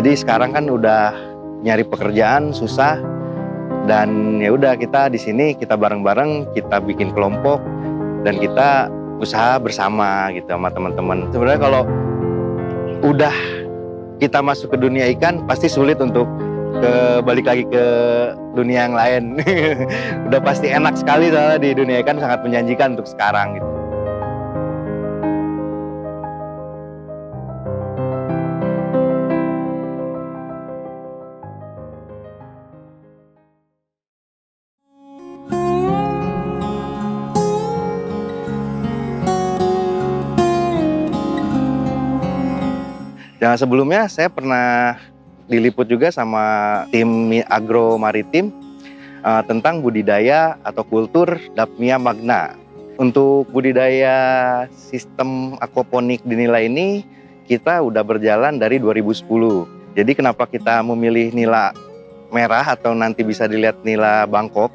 Jadi sekarang kan udah nyari pekerjaan susah, dan ya udah kita di sini kita bareng-bareng, kita bikin kelompok dan kita usaha bersama gitu sama teman-teman. Sebenarnya kalau udah kita masuk ke dunia ikan pasti sulit untuk balik lagi ke dunia yang lain. Udah pasti enak sekali, soalnya di dunia ikan sangat menjanjikan untuk sekarang gitu. Yang sebelumnya saya pernah diliput juga sama tim Agro Maritim tentang budidaya atau kultur Daphnia magna. Untuk budidaya sistem aquaponik di Nila ini kita udah berjalan dari 2010. Jadi kenapa kita memilih nila merah atau nanti bisa dilihat nila Bangkok?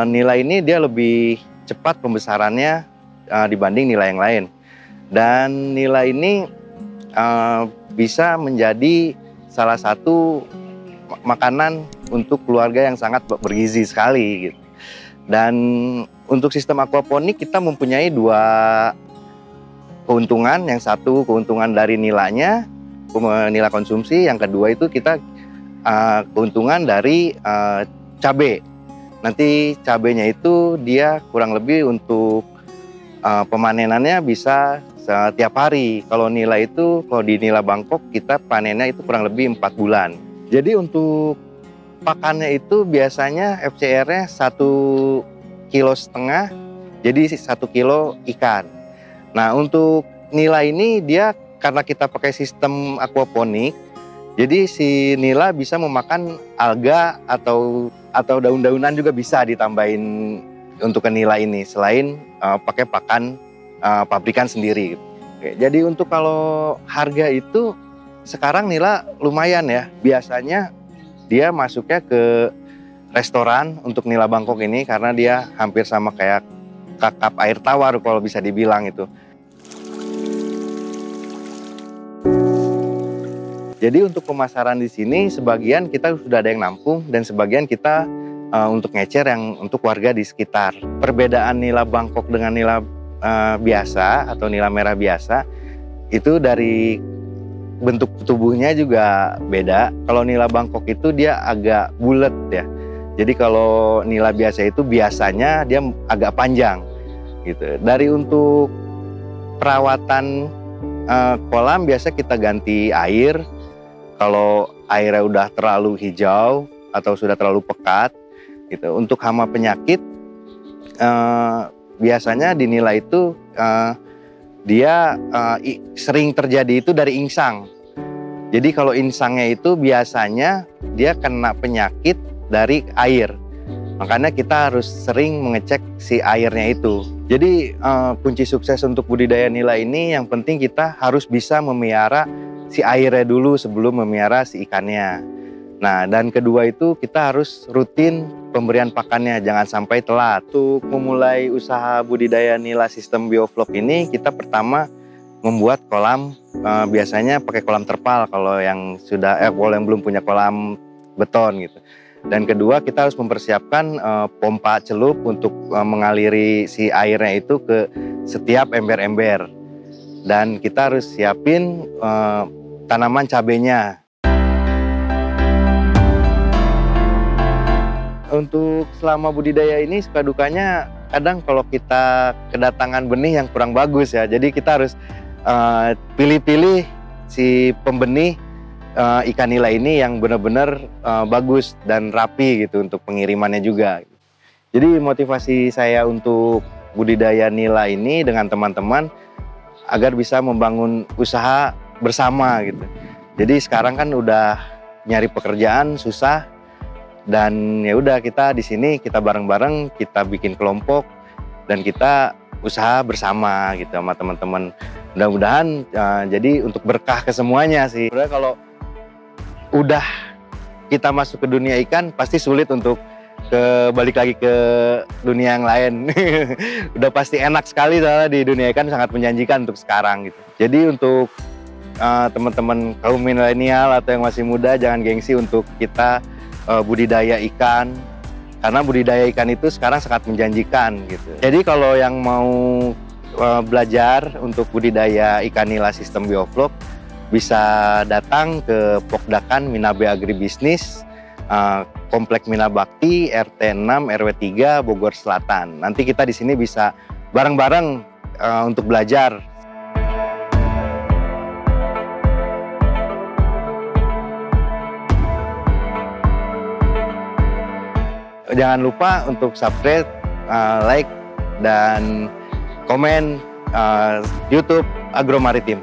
Nila ini dia lebih cepat pembesarannya dibanding nila yang lain. Dan nila ini bisa menjadi salah satu makanan untuk keluarga yang sangat bergizi sekali gitu. Dan untuk sistem aquaponik kita mempunyai dua keuntungan. Yang satu keuntungan dari nilanya, nila konsumsi. Yang kedua itu kita keuntungan dari cabai. Nanti cabainya itu dia kurang lebih untuk pemanenannya bisa setiap hari. Kalau nila itu, kalau di nila Bangkok kita panennya itu kurang lebih 4 bulan. Jadi untuk pakannya itu biasanya FCR-nya 1,5 kilo, jadi 1 kilo ikan. Nah untuk nila ini dia karena kita pakai sistem aquaponik, jadi si nila bisa memakan alga atau daun-daunan juga bisa ditambahin untuk ke nila ini, selain pakai pakan pabrikan sendiri. Oke, jadi untuk kalau harga itu sekarang nila lumayan ya. Biasanya dia masuknya ke restoran untuk nila Bangkok ini karena dia hampir sama kayak kakap air tawar kalau bisa dibilang itu. Jadi untuk pemasaran di sini sebagian kita sudah ada yang nampung dan sebagian kita untuk ngecer yang untuk warga di sekitar. Perbedaan nila Bangkok dengan nila biasa atau nila merah biasa itu dari bentuk tubuhnya juga beda. Kalau nila Bangkok itu dia agak bulat ya. Jadi kalau nila biasa itu biasanya dia agak panjang gitu. Dari untuk perawatan kolam biasa kita ganti air. Kalau airnya udah terlalu hijau atau sudah terlalu pekat gitu. Untuk hama penyakit biasanya di nila itu dia sering terjadi itu dari insang. Jadi kalau insangnya itu biasanya dia kena penyakit dari air. Makanya kita harus sering mengecek si airnya itu. Jadi kunci sukses untuk budidaya nila ini yang penting kita harus bisa memelihara si airnya dulu sebelum memelihara si ikannya. Nah, dan kedua itu kita harus rutin pemberian pakannya, jangan sampai telat. Untuk memulai usaha budidaya nila sistem bioflok ini, kita pertama membuat kolam, biasanya pakai kolam terpal kalau yang sudah kalau yang belum punya kolam beton gitu. Dan kedua kita harus mempersiapkan pompa celup untuk mengaliri si airnya itu ke setiap ember-ember. Dan kita harus siapin tanaman cabenya. Untuk selama budidaya ini suka dukanya kadang kalau kita kedatangan benih yang kurang bagus ya. Jadi kita harus pilih-pilih si pembenih ikan nila ini yang benar-benar bagus dan rapi gitu untuk pengirimannya juga. Jadi motivasi saya untuk budidaya nila ini dengan teman-teman agar bisa membangun usaha bersama gitu. Jadi sekarang kan udah nyari pekerjaan susah. Dan ya udah kita di sini kita bareng-bareng, kita bikin kelompok dan kita usaha bersama gitu sama teman-teman. Mudah-mudahan jadi untuk berkah ke semuanya sih. Sebenarnya kalau udah kita masuk ke dunia ikan pasti sulit untuk balik lagi ke dunia yang lain. Udah pasti enak sekali, soalnya di dunia ikan sangat menjanjikan untuk sekarang gitu. Jadi untuk teman-teman kaum milenial atau yang masih muda jangan gengsi untuk kita budidaya ikan, karena budidaya ikan itu sekarang sangat menjanjikan gitu. Jadi kalau yang mau belajar untuk budidaya ikan nila sistem bioflok bisa datang ke Pokdakan Minabe Agribisnis, Komplek Minabakti, RT 6 RW 3 Bogor Selatan. Nanti kita di sini bisa bareng-bareng untuk belajar. Jangan lupa untuk subscribe, like, dan komen YouTube Agro Maritim.